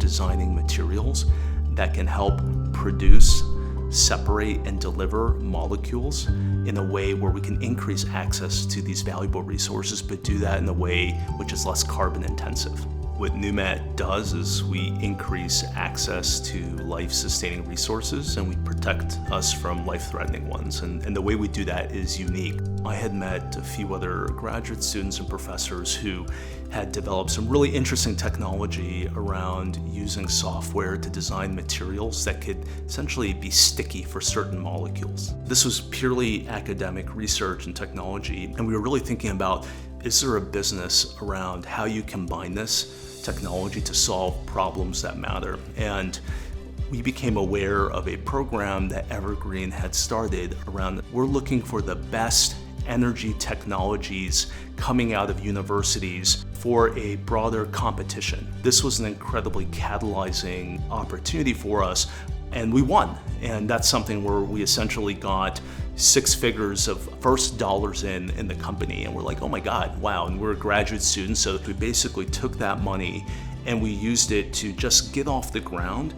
designing materials that can help produce, separate, and deliver molecules in a way where we can increase access to these valuable resources, but do that in a way which is less carbon intensive. What NuMat does is we increase access to life-sustaining resources and we protect us from life-threatening ones. And the way we do that is unique. I had met a few other graduate students and professors who had developed some really interesting technology around using software to design materials that could essentially be sticky for certain molecules. This was purely academic research and technology, and we were really thinking about, is there a business around how you combine this technology to solve problems that matter? And we became aware of a program that Evergreen had started around, we're looking for the best energy technologies coming out of universities for a broader competition. This was an incredibly catalyzing opportunity for us, and we won. And that's something where we essentially got 6 figures of first dollars in the company, and we're like, oh my God, wow. And we're graduate students, so we basically took that money and we used it to just get off the ground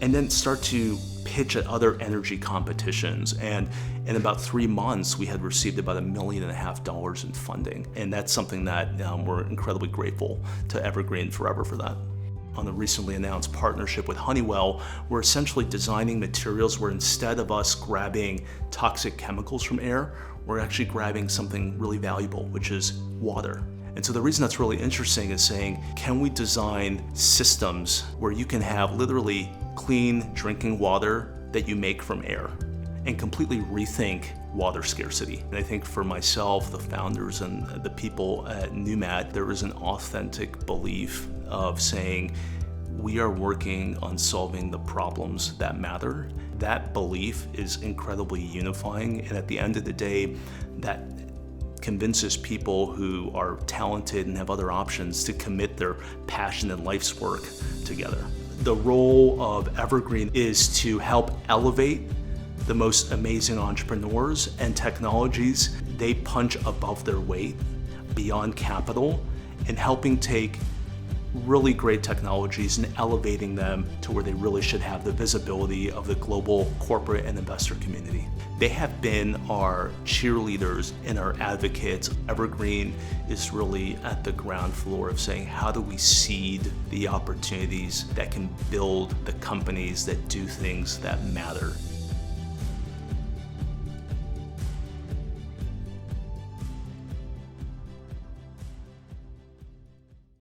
and then start to pitch at other energy competitions. And in about 3 months, we had received about $1.5 million in funding. And that's something that we're incredibly grateful to Evergreen forever for that. On a recently announced partnership with Honeywell, we're essentially designing materials where instead of us grabbing toxic chemicals from air, we're actually grabbing something really valuable, which is water. And so the reason that's really interesting is saying, can we design systems where you can have literally clean drinking water that you make from air and completely rethink water scarcity? And I think for myself, the founders and the people at NuMat, there is an authentic belief of saying, we are working on solving the problems that matter. That belief is incredibly unifying, and at the end of the day, that convinces people who are talented and have other options to commit their passion and life's work together. The role of Evergreen is to help elevate the most amazing entrepreneurs and technologies. They punch above their weight, beyond capital, and helping take really great technologies and elevating them to where they really should have the visibility of the global corporate and investor community. They have been our cheerleaders and our advocates. Evergreen is really at the ground floor of saying, how do we seed the opportunities that can build the companies that do things that matter?